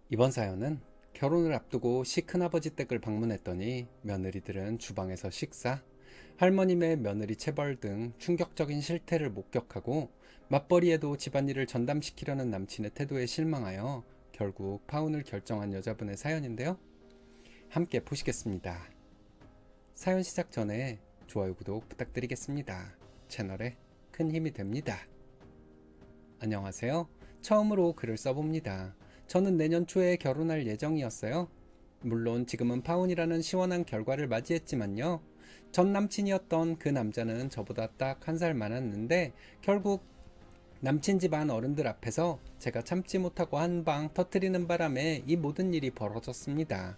이번 사연은 결혼을 앞두고 시큰아버지 댁을 방문했더니 며느리들은 주방에서 식사, 할머님의 며느리 체벌 등 충격적인 실태를 목격하고 맞벌이에도 집안일을 전담시키려는 남친의 태도에 실망하여 결국 파혼을 결정한 여자분의 사연인데요. 함께 보시겠습니다. 사연 시작 전에 좋아요, 구독 부탁드리겠습니다. 채널에 큰 힘이 됩니다. 안녕하세요. 처음으로 글을 써봅니다. 저는 내년 초에 결혼할 예정이었어요. 물론 지금은 파혼이라는 시원한 결과를 맞이했지만요. 전 남친이었던 그 남자는 저보다 딱 한 살 많았는데 결국 남친 집안 어른들 앞에서 제가 참지 못하고 한 방 터뜨리는 바람에 이 모든 일이 벌어졌습니다.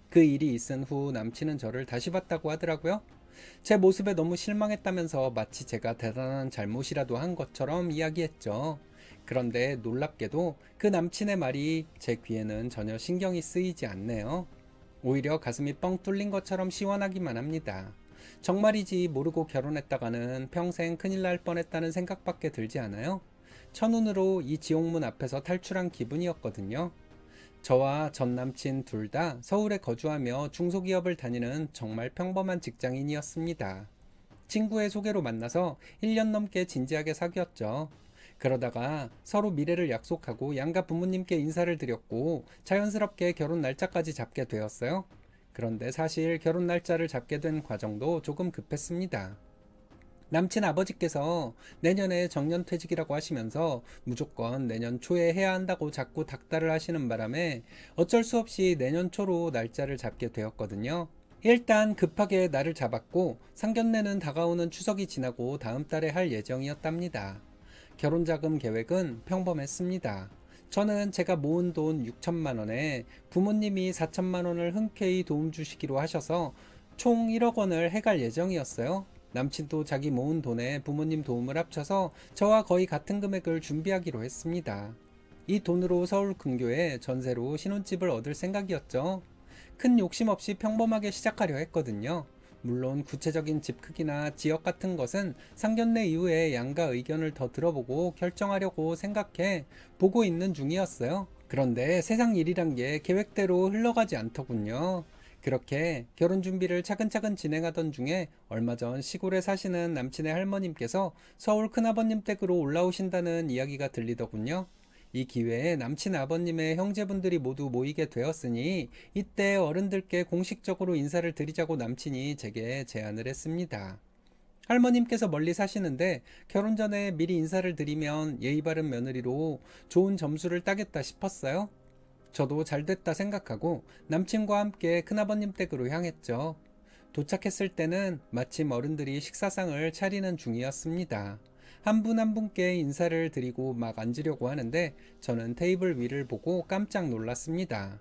그 일이 있은 후 남친은 저를 다시 봤다고 하더라고요. 제 모습에 너무 실망했다면서 마치 제가 대단한 잘못이라도 한 것처럼 이야기했죠. 그런데 놀랍게도 그 남친의 말이 제 귀에는 전혀 신경이 쓰이지 않네요. 오히려 가슴이 뻥 뚫린 것처럼 시원하기만 합니다. 정말이지 모르고 결혼했다가는 평생 큰일 날 뻔했다는 생각밖에 들지 않아요? 첫눈으로 이 지옥문 앞에서 탈출한 기분이었거든요. 저와 전 남친 둘 다 서울에 거주하며 중소기업을 다니는 정말 평범한 직장인이었습니다. 친구의 소개로 만나서 1년 넘게 진지하게 사귀었죠. 그러다가 서로 미래를 약속하고 양가 부모님께 인사를 드렸고 자연스럽게 결혼 날짜까지 잡게 되었어요. 그런데 사실 결혼 날짜를 잡게 된 과정도 조금 급했습니다. 남친 아버지께서 내년에 정년퇴직이라고 하시면서 무조건 내년 초에 해야 한다고 자꾸 닥달을 하시는 바람에 어쩔 수 없이 내년 초로 날짜를 잡게 되었거든요. 일단 급하게 날을 잡았고 상견례는 다가오는 추석이 지나고 다음 달에 할 예정이었답니다. 결혼자금 계획은 평범했습니다. 저는 제가 모은 돈 6천만 원에 부모님이 4천만 원을 흔쾌히 도움 주시기로 하셔서 총 1억 원을 해갈 예정이었어요. 남친도 자기 모은 돈에 부모님 도움을 합쳐서 저와 거의 같은 금액을 준비하기로 했습니다. 이 돈으로 서울 근교에 전세로 신혼집을 얻을 생각이었죠. 큰 욕심 없이 평범하게 시작하려 했거든요. 물론 구체적인 집 크기나 지역 같은 것은 상견례 이후에 양가 의견을 더 들어보고 결정하려고 생각해 보고 있는 중이었어요. 그런데 세상 일이란 게 계획대로 흘러가지 않더군요. 그렇게 결혼 준비를 차근차근 진행하던 중에 얼마 전 시골에 사시는 남친의 할머님께서 서울 큰아버님 댁으로 올라오신다는 이야기가 들리더군요. 이 기회에 남친 아버님의 형제분들이 모두 모이게 되었으니 이때 어른들께 공식적으로 인사를 드리자고 남친이 제게 제안을 했습니다. 할머님께서 멀리 사시는데 결혼 전에 미리 인사를 드리면 예의 바른 며느리로 좋은 점수를 따겠다 싶었어요. 저도 잘 됐다 생각하고 남친과 함께 큰아버님 댁으로 향했죠. 도착했을 때는 마침 어른들이 식사상을 차리는 중이었습니다. 한 분 한 분께 인사를 드리고 막 앉으려고 하는데 저는 테이블 위를 보고 깜짝 놀랐습니다.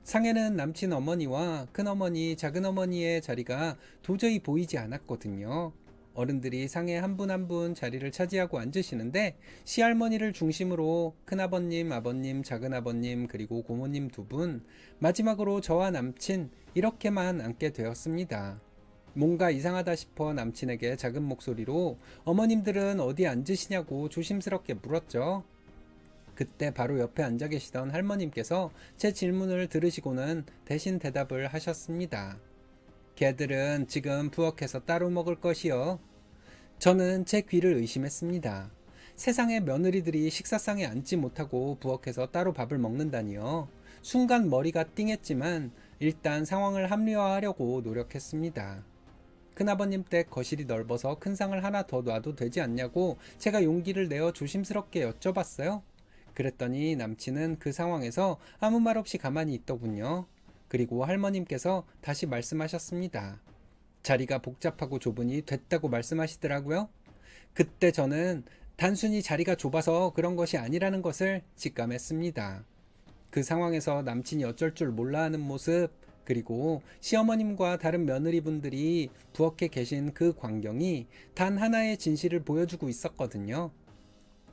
상에는 남친 어머니와 큰어머니, 작은어머니의 자리가 도저히 보이지 않았거든요. 어른들이 상에 한 분 한 분 자리를 차지하고 앉으시는데 시할머니를 중심으로 큰아버님, 아버님, 작은아버님 그리고 고모님 두 분, 마지막으로 저와 남친 이렇게만 앉게 되었습니다. 뭔가 이상하다 싶어 남친에게 작은 목소리로 어머님들은 어디 앉으시냐고 조심스럽게 물었죠. 그때 바로 옆에 앉아 계시던 할머님께서 제 질문을 들으시고는 대신 대답을 하셨습니다. 걔들은 지금 부엌에서 따로 먹을 것이요. 저는 제 귀를 의심했습니다. 세상에 며느리들이 식사상에 앉지 못하고 부엌에서 따로 밥을 먹는다니요. 순간 머리가 띵했지만 일단 상황을 합리화하려고 노력했습니다. 큰아버님 댁 거실이 넓어서 큰 상을 하나 더 놔도 되지 않냐고 제가 용기를 내어 조심스럽게 여쭤봤어요. 그랬더니 남친은 그 상황에서 아무 말 없이 가만히 있더군요. 그리고 할머님께서 다시 말씀하셨습니다. 자리가 복잡하고 좁으니 됐다고 말씀하시더라고요. 그때 저는 단순히 자리가 좁아서 그런 것이 아니라는 것을 직감했습니다. 그 상황에서 남친이 어쩔 줄 몰라 하는 모습, 그리고 시어머님과 다른 며느리분들이 부엌에 계신 그 광경이 단 하나의 진실을 보여주고 있었거든요.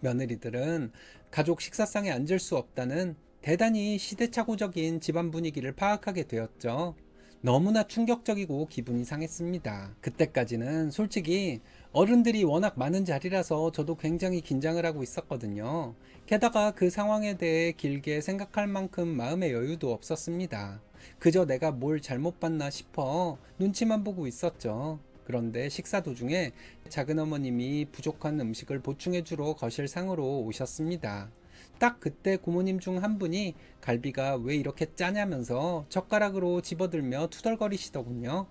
며느리들은 가족 식사상에 앉을 수 없다는 대단히 시대착오적인 집안 분위기를 파악하게 되었죠. 너무나 충격적이고 기분이 상했습니다. 그때까지는 솔직히 어른들이 워낙 많은 자리라서 저도 굉장히 긴장을 하고 있었거든요. 게다가 그 상황에 대해 길게 생각할 만큼 마음의 여유도 없었습니다. 그저 내가 뭘 잘못 봤나 싶어 눈치만 보고 있었죠. 그런데 식사 도중에 작은 어머님이 부족한 음식을 보충해주러 거실 상으로 오셨습니다. 딱 그때 고모님 중 한 분이 갈비가 왜 이렇게 짜냐면서 젓가락으로 집어들며 투덜거리시더군요.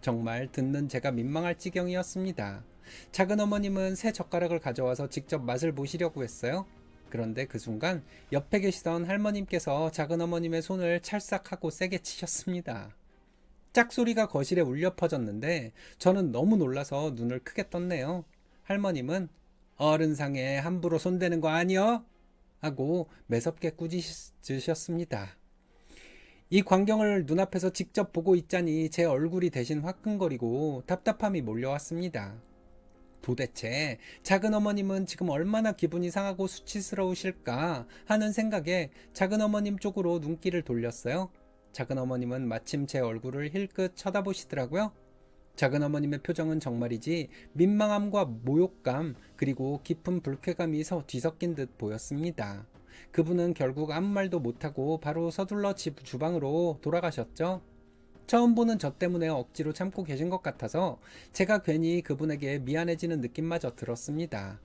정말 듣는 제가 민망할 지경이었습니다. 작은 어머님은 새 젓가락을 가져와서 직접 맛을 보시려고 했어요. 그런데 그 순간 옆에 계시던 할머님께서 작은 어머님의 손을 찰싹하고 세게 치셨습니다. 짝소리가 거실에 울려 퍼졌는데 저는 너무 놀라서 눈을 크게 떴네요. 할머님은 어른상에 함부로 손대는 거 아니여? 하고 매섭게 꾸짖으셨습니다. 이 광경을 눈앞에서 직접 보고 있자니 제 얼굴이 대신 화끈거리고 답답함이 몰려왔습니다. 도대체 작은 어머님은 지금 얼마나 기분이 상하고 수치스러우실까 하는 생각에 작은 어머님 쪽으로 눈길을 돌렸어요. 작은 어머님은 마침 제 얼굴을 힐끗 쳐다보시더라고요. 작은 어머님의 표정은 정말이지 민망함과 모욕감 그리고 깊은 불쾌감이 뒤섞인 듯 보였습니다. 그분은 결국 아무 말도 못하고 바로 서둘러 집 주방으로 돌아가셨죠. 처음 보는 저 때문에 억지로 참고 계신 것 같아서 제가 괜히 그분에게 미안해지는 느낌마저 들었습니다.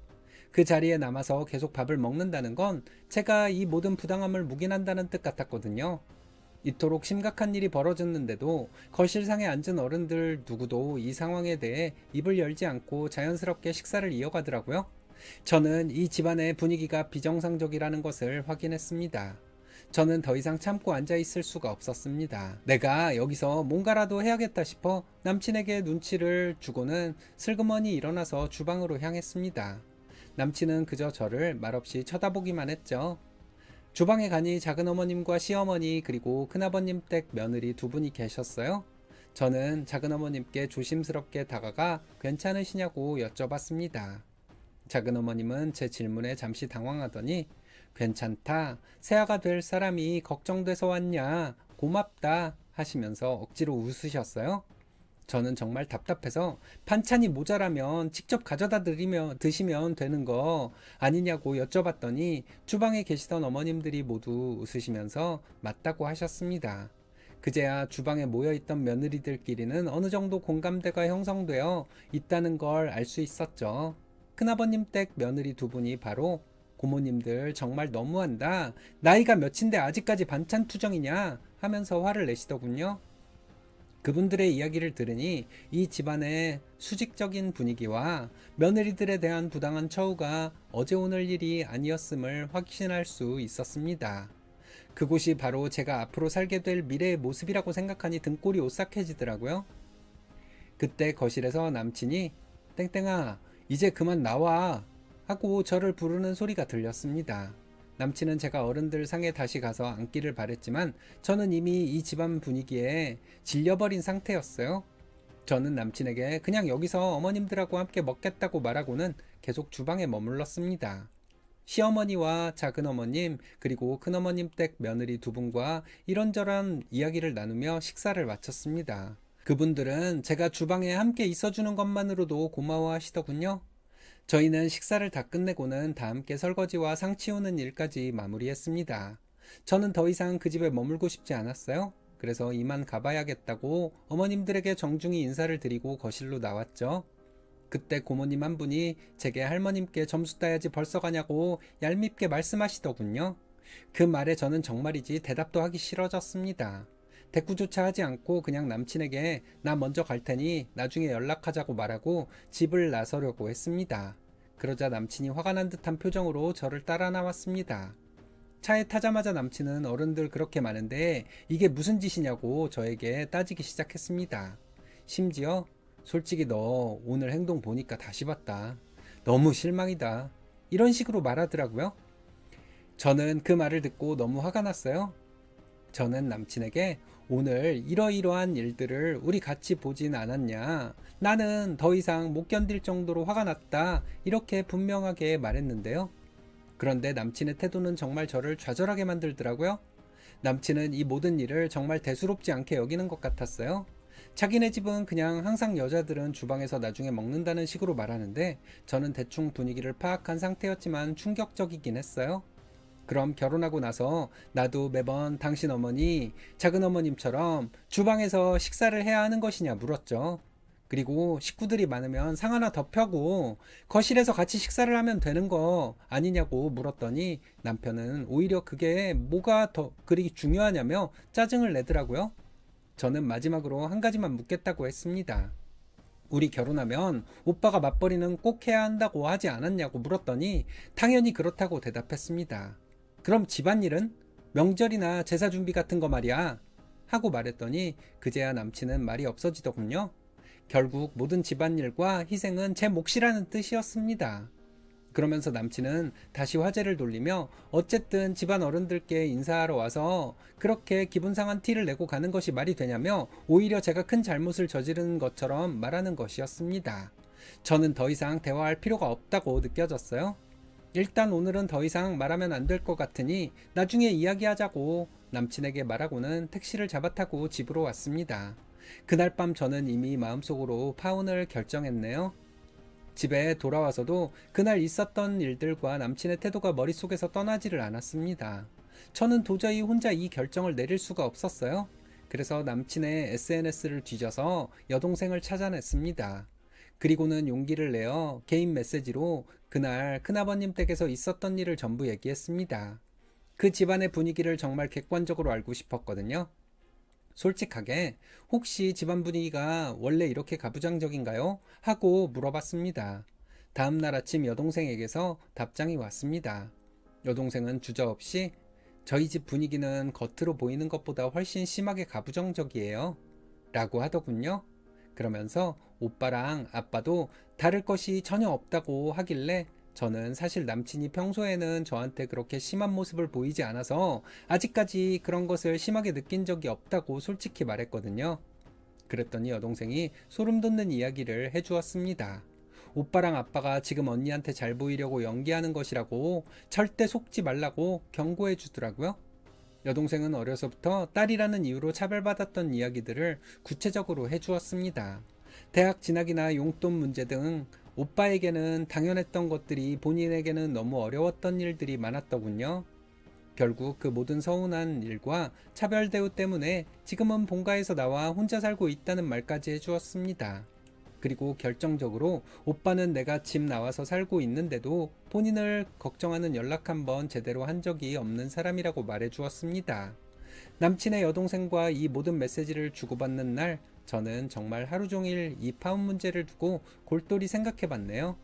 그 자리에 남아서 계속 밥을 먹는다는 건 제가 이 모든 부당함을 묵인한다는 뜻 같았거든요. 이토록 심각한 일이 벌어졌는데도 거실상에 앉은 어른들 누구도 이 상황에 대해 입을 열지 않고 자연스럽게 식사를 이어가더라고요. 저는 이 집안의 분위기가 비정상적이라는 것을 확인했습니다. 저는 더 이상 참고 앉아 있을 수가 없었습니다. 내가 여기서 뭔가라도 해야겠다 싶어 남친에게 눈치를 주고는 슬그머니 일어나서 주방으로 향했습니다. 남친은 그저 저를 말없이 쳐다보기만 했죠. 주방에 가니 작은 어머님과 시어머니 그리고 큰아버님 댁 며느리 두 분이 계셨어요. 저는 작은 어머님께 조심스럽게 다가가 괜찮으시냐고 여쭤봤습니다. 작은 어머님은 제 질문에 잠시 당황하더니 괜찮다, 새아가 될 사람이 걱정돼서 왔냐, 고맙다 하시면서 억지로 웃으셨어요. 저는 정말 답답해서 반찬이 모자라면 직접 가져다 드시면 되는 거 아니냐고 여쭤봤더니 주방에 계시던 어머님들이 모두 웃으시면서 맞다고 하셨습니다. 그제야 주방에 모여있던 며느리들끼리는 어느 정도 공감대가 형성되어 있다는 걸 알 수 있었죠. 큰아버님 댁 며느리 두 분이 바로 고모님들 정말 너무한다. 나이가 몇인데 아직까지 반찬 투정이냐 하면서 화를 내시더군요. 그분들의 이야기를 들으니 이 집안의 수직적인 분위기와 며느리들에 대한 부당한 처우가 어제 오늘 일이 아니었음을 확신할 수 있었습니다. 그곳이 바로 제가 앞으로 살게 될 미래의 모습이라고 생각하니 등골이 오싹해지더라고요. 그때 거실에서 남친이 땡땡아 이제 그만 나와 하고 저를 부르는 소리가 들렸습니다. 남친은 제가 어른들 상에 다시 가서 앉기를 바랬지만 저는 이미 이 집안 분위기에 질려버린 상태였어요. 저는 남친에게 그냥 여기서 어머님들하고 함께 먹겠다고 말하고는 계속 주방에 머물렀습니다. 시어머니와 작은 어머님 그리고 큰어머님 댁 며느리 두 분과 이런저런 이야기를 나누며 식사를 마쳤습니다. 그분들은 제가 주방에 함께 있어주는 것만으로도 고마워하시더군요. 저희는 식사를 다 끝내고는 다 함께 설거지와 상 치우는 일까지 마무리했습니다. 저는 더 이상 그 집에 머물고 싶지 않았어요. 그래서 이만 가봐야겠다고 어머님들에게 정중히 인사를 드리고 거실로 나왔죠. 그때 고모님 한 분이 제게 할머님께 점수 따야지 벌써 가냐고 얄밉게 말씀하시더군요. 그 말에 저는 정말이지 대답도 하기 싫어졌습니다. 대꾸조차 하지 않고 그냥 남친에게 나 먼저 갈 테니 나중에 연락하자고 말하고 집을 나서려고 했습니다. 그러자 남친이 화가 난 듯한 표정으로 저를 따라 나왔습니다. 차에 타자마자 남친은 어른들 그렇게 많은데 이게 무슨 짓이냐고 저에게 따지기 시작했습니다. 심지어 솔직히 너 오늘 행동 보니까 다시 봤다. 너무 실망이다. 이런 식으로 말하더라고요. 저는 그 말을 듣고 너무 화가 났어요. 저는 남친에게 오늘 이러이러한 일들을 우리 같이 보진 않았냐. 나는 더 이상 못 견딜 정도로 화가 났다. 이렇게 분명하게 말했는데요. 그런데 남친의 태도는 정말 저를 좌절하게 만들더라고요. 남친은 이 모든 일을 정말 대수롭지 않게 여기는 것 같았어요. 자기네 집은 그냥 항상 여자들은 주방에서 나중에 먹는다는 식으로 말하는데 저는 대충 분위기를 파악한 상태였지만 충격적이긴 했어요. 그럼 결혼하고 나서 나도 매번 당신 어머니, 작은 어머님처럼 주방에서 식사를 해야 하는 것이냐 물었죠. 그리고 식구들이 많으면 상 하나 더 펴고 거실에서 같이 식사를 하면 되는 거 아니냐고 물었더니 남편은 오히려 그게 뭐가 더 그리 중요하냐며 짜증을 내더라고요. 저는 마지막으로 한 가지만 묻겠다고 했습니다. 우리 결혼하면 오빠가 맞벌이는 꼭 해야 한다고 하지 않았냐고 물었더니 당연히 그렇다고 대답했습니다. 그럼 집안일은? 명절이나 제사 준비 같은 거 말이야. 하고 말했더니 그제야 남친은 말이 없어지더군요. 결국 모든 집안일과 희생은 제 몫이라는 뜻이었습니다. 그러면서 남친은 다시 화제를 돌리며 어쨌든 집안 어른들께 인사하러 와서 그렇게 기분 상한 티를 내고 가는 것이 말이 되냐며 오히려 제가 큰 잘못을 저지른 것처럼 말하는 것이었습니다. 저는 더 이상 대화할 필요가 없다고 느껴졌어요. 일단 오늘은 더 이상 말하면 안 될 것 같으니 나중에 이야기하자고 남친에게 말하고는 택시를 잡아타고 집으로 왔습니다. 그날 밤 저는 이미 마음속으로 파혼을 결정했네요. 집에 돌아와서도 그날 있었던 일들과 남친의 태도가 머릿속에서 떠나지를 않았습니다. 저는 도저히 혼자 이 결정을 내릴 수가 없었어요. 그래서 남친의 SNS를 뒤져서 여동생을 찾아냈습니다. 그리고는 용기를 내어 개인 메시지로 그날 큰아버님 댁에서 있었던 일을 전부 얘기했습니다. 그 집안의 분위기를 정말 객관적으로 알고 싶었거든요. 솔직하게 혹시 집안 분위기가 원래 이렇게 가부장적인가요? 하고 물어봤습니다. 다음날 아침 여동생에게서 답장이 왔습니다. 여동생은 주저없이 저희 집 분위기는 겉으로 보이는 것보다 훨씬 심하게 가부장적이에요. 라고 하더군요. 그러면서 오빠랑 아빠도 다를 것이 전혀 없다고 하길래 저는 사실 남친이 평소에는 저한테 그렇게 심한 모습을 보이지 않아서 아직까지 그런 것을 심하게 느낀 적이 없다고 솔직히 말했거든요. 그랬더니 여동생이 소름 돋는 이야기를 해주었습니다. 오빠랑 아빠가 지금 언니한테 잘 보이려고 연기하는 것이라고 절대 속지 말라고 경고해 주더라고요. 여동생은 어려서부터 딸이라는 이유로 차별받았던 이야기들을 구체적으로 해주었습니다. 대학 진학이나 용돈 문제 등 오빠에게는 당연했던 것들이 본인에게는 너무 어려웠던 일들이 많았더군요. 결국 그 모든 서운한 일과 차별 대우 때문에 지금은 본가에서 나와 혼자 살고 있다는 말까지 해주었습니다. 그리고 결정적으로 오빠는 내가 집 나와서 살고 있는데도 본인을 걱정하는 연락 한번 제대로 한 적이 없는 사람이라고 말해 주었습니다. 남친의 여동생과 이 모든 메시지를 주고받는 날 저는 정말 하루 종일 이 파혼 문제를 두고 골똘히 생각해 봤네요.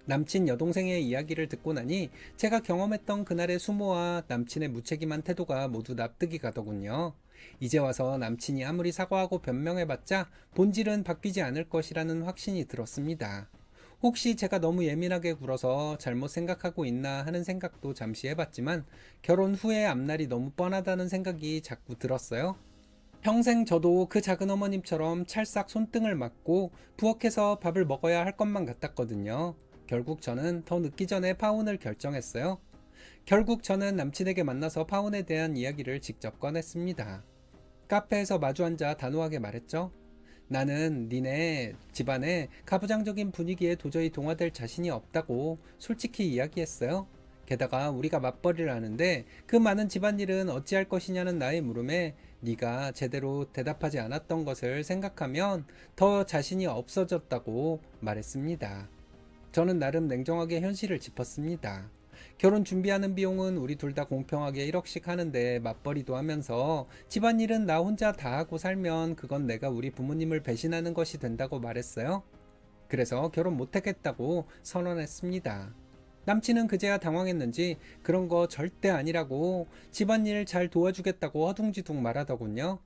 남친 여동생의 이야기를 듣고 나니 제가 경험했던 그날의 수모와 남친의 무책임한 태도가 모두 납득이 가더군요. 이제 와서 남친이 아무리 사과하고 변명해봤자 본질은 바뀌지 않을 것이라는 확신이 들었습니다. 혹시 제가 너무 예민하게 굴어서 잘못 생각하고 있나 하는 생각도 잠시 해봤지만 결혼 후의 앞날이 너무 뻔하다는 생각이 자꾸 들었어요. 평생 저도 그 작은 어머님처럼 찰싹 손등을 맞고 부엌에서 밥을 먹어야 할 것만 같았거든요. 결국 저는 더 늦기 전에 파혼을 결정했어요. 결국 저는 남친에게 만나서 파혼에 대한 이야기를 직접 꺼냈습니다. 카페에서 마주 앉아 단호하게 말했죠. 나는 니네 집안의 가부장적인 분위기에 도저히 동화될 자신이 없다고 솔직히 이야기했어요. 게다가 우리가 맞벌이를 하는데 그 많은 집안일은 어찌할 것이냐는 나의 물음에 네가 제대로 대답하지 않았던 것을 생각하면 더 자신이 없어졌다고 말했습니다. 저는 나름 냉정하게 현실을 짚었습니다. 결혼 준비하는 비용은 우리 둘 다 공평하게 1억씩 하는데 맞벌이도 하면서 집안일은 나 혼자 다 하고 살면 그건 내가 우리 부모님을 배신하는 것이 된다고 말했어요. 그래서 결혼 못하겠다고 선언했습니다. 남친은 그제야 당황했는지 그런 거 절대 아니라고 집안일 잘 도와주겠다고 허둥지둥 말하더군요.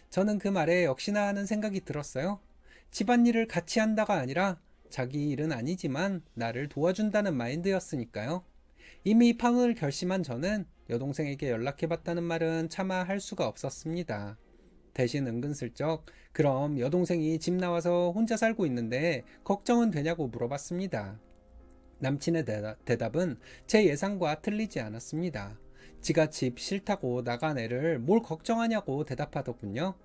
저는 그 말에 역시나 하는 생각이 들었어요. 집안일을 같이 한다가 아니라 자기 일은 아니지만 나를 도와준다는 마인드였으니까요. 이미 파혼을 결심한 저는 여동생에게 연락해봤다는 말은 차마 할 수가 없었습니다. 대신 은근슬쩍 그럼 여동생이 집 나와서 혼자 살고 있는데 걱정은 되냐고 물어봤습니다. 남친의 대답은 제 예상과 틀리지 않았습니다. 지가 집 싫다고 나간 애를 뭘 걱정하냐고 대답하더군요.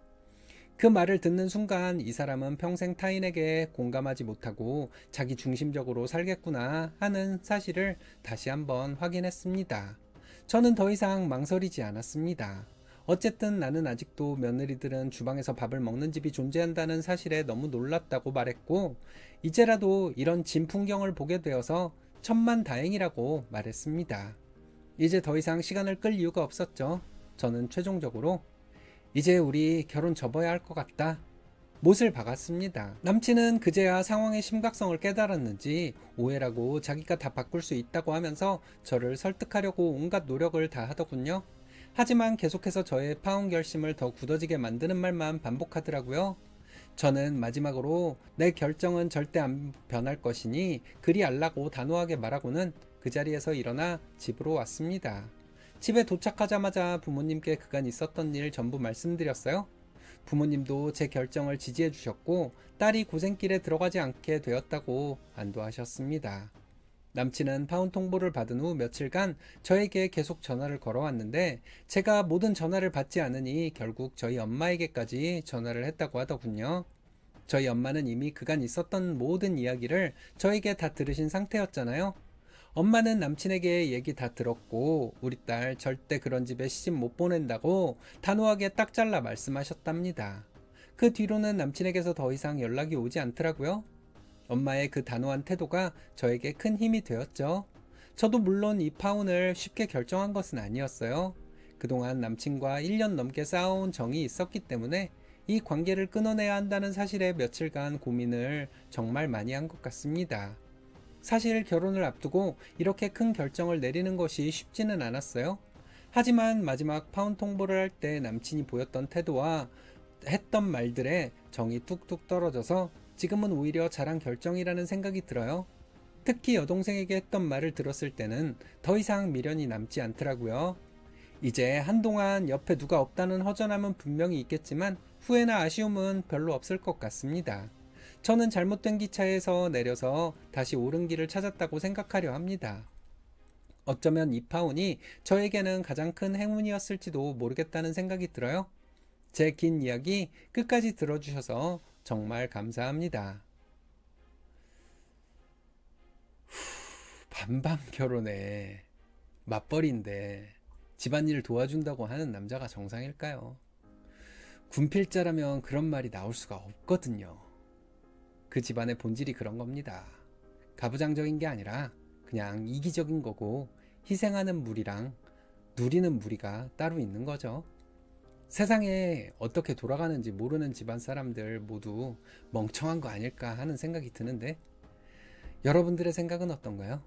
그 말을 듣는 순간 이 사람은 평생 타인에게 공감하지 못하고 자기 중심적으로 살겠구나 하는 사실을 다시 한번 확인했습니다. 저는 더 이상 망설이지 않았습니다. 어쨌든 나는 아직도 며느리들은 주방에서 밥을 먹는 집이 존재한다는 사실에 너무 놀랐다고 말했고, 이제라도 이런 진풍경을 보게 되어서 천만 다행이라고 말했습니다. 이제 더 이상 시간을 끌 이유가 없었죠. 저는 최종적으로 이제 우리 결혼 접어야 할 것 같다, 못을 박았습니다. 남친은 그제야 상황의 심각성을 깨달았는지 오해라고 자기가 다 바꿀 수 있다고 하면서 저를 설득하려고 온갖 노력을 다 하더군요. 하지만 계속해서 저의 파혼 결심을 더 굳어지게 만드는 말만 반복하더라고요. 저는 마지막으로 내 결정은 절대 안 변할 것이니 그리 알라고 단호하게 말하고는 그 자리에서 일어나 집으로 왔습니다. 집에 도착하자마자 부모님께 그간 있었던 일 전부 말씀드렸어요. 부모님도 제 결정을 지지해 주셨고 딸이 고생길에 들어가지 않게 되었다고 안도하셨습니다. 남친은 파혼 통보를 받은 후 며칠간 저에게 계속 전화를 걸어왔는데 제가 모든 전화를 받지 않으니 결국 저희 엄마에게까지 전화를 했다고 하더군요. 저희 엄마는 이미 그간 있었던 모든 이야기를 저에게 다 들으신 상태였잖아요. 엄마는 남친에게 얘기 다 들었고 우리 딸 절대 그런 집에 시집 못 보낸다고 단호하게 딱 잘라 말씀하셨답니다. 그 뒤로는 남친에게서 더 이상 연락이 오지 않더라고요. 엄마의 그 단호한 태도가 저에게 큰 힘이 되었죠. 저도 물론 이 파혼을 쉽게 결정한 것은 아니었어요. 그동안 남친과 1년 넘게 쌓아온 정이 있었기 때문에 이 관계를 끊어내야 한다는 사실에 며칠간 고민을 정말 많이 한 것 같습니다. 사실 결혼을 앞두고 이렇게 큰 결정을 내리는 것이 쉽지는 않았어요. 하지만 마지막 파혼 통보를 할 때 남친이 보였던 태도와 했던 말들에 정이 뚝뚝 떨어져서 지금은 오히려 잘한 결정이라는 생각이 들어요. 특히 여동생에게 했던 말을 들었을 때는 더 이상 미련이 남지 않더라고요. 이제 한동안 옆에 누가 없다는 허전함은 분명히 있겠지만 후회나 아쉬움은 별로 없을 것 같습니다. 저는 잘못된 기차에서 내려서 다시 옳은 길을 찾았다고 생각하려 합니다. 어쩌면 이 파혼이 저에게는 가장 큰 행운이었을지도 모르겠다는 생각이 들어요. 제 긴 이야기 끝까지 들어주셔서 정말 감사합니다. 반반 결혼에 맞벌이인데 집안일을 도와준다고 하는 남자가 정상일까요? 군필자라면 그런 말이 나올 수가 없거든요. 그 집안의 본질이 그런 겁니다. 가부장적인 게 아니라 그냥 이기적인 거고 희생하는 무리랑 누리는 무리가 따로 있는 거죠. 세상에 어떻게 돌아가는지 모르는 집안 사람들 모두 멍청한 거 아닐까 하는 생각이 드는데 여러분들의 생각은 어떤가요?